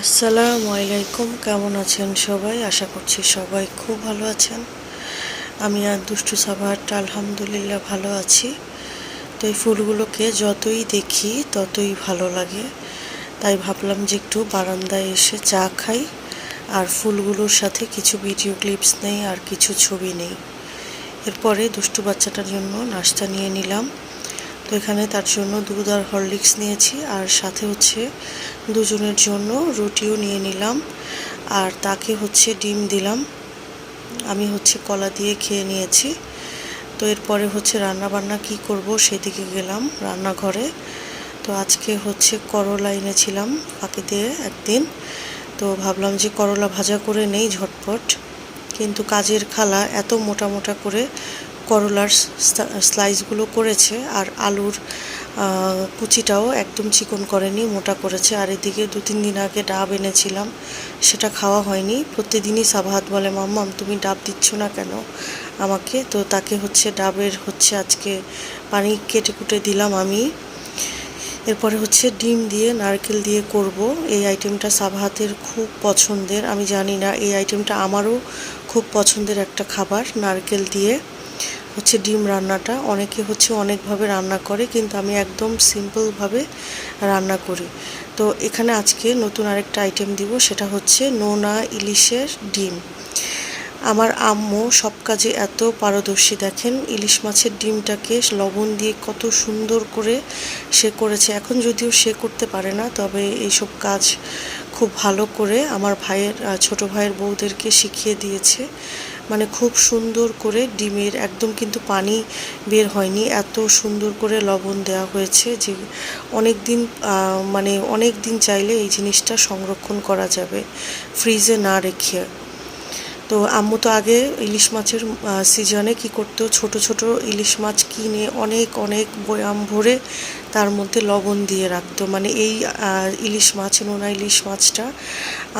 আসসালামু আলাইকুম। কেমন আছেন সবাই? আশা করছি সবাই খুব ভালো আছেন। আমি আর দুষ্টু সাবাহারটা আলহামদুলিল্লাহ ভালো আছি। তো এই ফুলগুলোকে যতই দেখি ততই ভালো লাগে, তাই ভাবলাম যে একটু বারান্দায় এসে চা খাই আর ফুলগুলোর সাথে কিছু ভিডিও ক্লিপস নেই আর কিছু ছবি নেই। এরপরে দুষ্টু বাচ্চাটার জন্য নাস্তা নিয়ে নিলাম। তো এখানে তার জন্য দুধ আর হরলিক্স নিয়েছি, আর সাথে হচ্ছে দুজনের জন্য রুটিও নিয়ে নিলাম, আর তাকে হচ্ছে ডিম দিলাম। আমি হচ্ছে কলা দিয়ে খেয়ে নিয়েছি। তো এরপরে হচ্ছে রান্না বান্না কি করব সেদিকে গেলাম রান্নাঘরে। তো আজকে হচ্ছে করলা এনেছিলাম ফাঁকি দিয়ে একদিন, তো ভাবলাম যে করলা ভাজা করে নেই ঝটপট, কিন্তু কাজের খালা এত মোটা মোটা করে করলার স্লাইসগুলো করেছে, আর আলুর কুচিটাও একদম চিকন করেনি, মোটা করেছে। আর এদিকে 2-3 দিন আগে ডাব এনেছিলাম, সেটা খাওয়া হয়নি। প্রতিদিনই সাবাহাত বলে, মাম্মাম তুমি ডাব দিচ্ছ না কেন আমাকে? তো তাকে হচ্ছে ডাবের হচ্ছে আজকে পানি কেটে কুটে দিলাম আমি। এরপরে হচ্ছে ডিম দিয়ে নারকেল দিয়ে করব। এই আইটেমটা সাবাহাতের খুব পছন্দের। আমি জানি না, এই আইটেমটা আমারও খুব পছন্দের একটা খাবার। নারকেল দিয়ে হচ্ছে ডিম রান্নাটা অনেকে হচ্ছে অনেকভাবে রান্না করে, কিন্তু আমি একদম সিম্পলভাবে রান্না করি। তো এখানে আজকে নতুন আরেকটা আইটেম দিব, সেটা হচ্ছে নোনা ইলিশের ডিম। আমার আম্মু সব কাজে এত পারদর্শী, দেখেন ইলিশ মাছের ডিমটাকে লবণ দিয়ে কত সুন্দর করে সে করেছে। এখন যদিও সে করতে পারে না, তবে এইসব কাজ খুব ভালো করে আমার ভাইয়ের ছোট ভাইয়ের বউদেরকে শিখিয়ে দিয়েছে। মানে খুব সুন্দর করে ডিমের একদম কিন্তু পানি বের হয়নি, এত সুন্দর করে লবণ দেওয়া হয়েছে যে অনেক দিন মানে অনেক দিন চাইলে এই জিনিসটা সংরক্ষণ করা যাবে ফ্রিজে না রেখে। তো আম্মু তো আগে ইলিশ মাছের সিজনে কি করতো, ছোট ছোট ইলিশ মাছ কিনে অনেক অনেক বয়াম ভরে তার মধ্যে লবণ দিয়ে রাখতো। মানে এই ইলিশ মাছ, নোনা ইলিশ মাছটা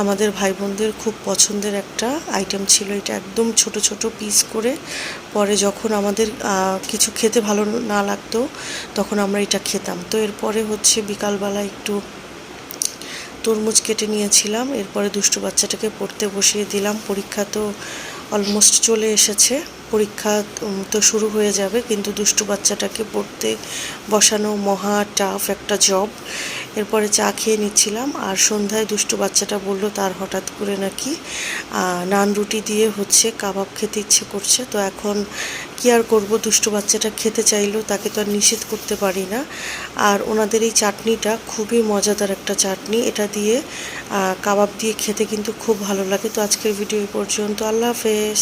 আমাদের ভাই বোনদের খুব পছন্দের একটা আইটেম ছিল। এটা একদম ছোট ছোট পিস করে, পরে যখন আমাদের কিছু খেতে ভালো না লাগতো তখন আমরা এটা খেতাম। তো এরপরে হচ্ছে বিকালবেলা একটু তরমুজ কেটে নিয়েছিলাম। এরপরে দুষ্টু বাচ্চাটাকে পড়তে বসিয়ে দিলাম। পরীক্ষা তো অলমোস্ট চলে এসেছে, পরীক্ষা তো শুরু হয়ে যাবে, কিন্তু দুষ্টু বাচ্চাটাকে পড়তে বসানো মহা টাফ একটা জব। এরপরে চা খেয়ে নিচ্ছিলাম, আর সন্ধ্যায় দুষ্টু বাচ্চাটা বলল তার হঠাৎ করে নাকি নান রুটি দিয়ে হচ্ছে কাবাব খেতে ইচ্ছে করছে। তো এখন কি আর করব, দুষ্টু বাচ্চাটা খেতে চাইলেও তাকে তো আর নিষেধ করতে পারি না। আর ওনাদের এই চাটনিটা খুবই মজাদার একটা চাটনি, এটা দিয়ে কাবাব দিয়ে খেতে কিন্তু খুব ভালো লাগে। তো আজকের ভিডিও এই পর্যন্ত। আল্লাহ হাফেজ।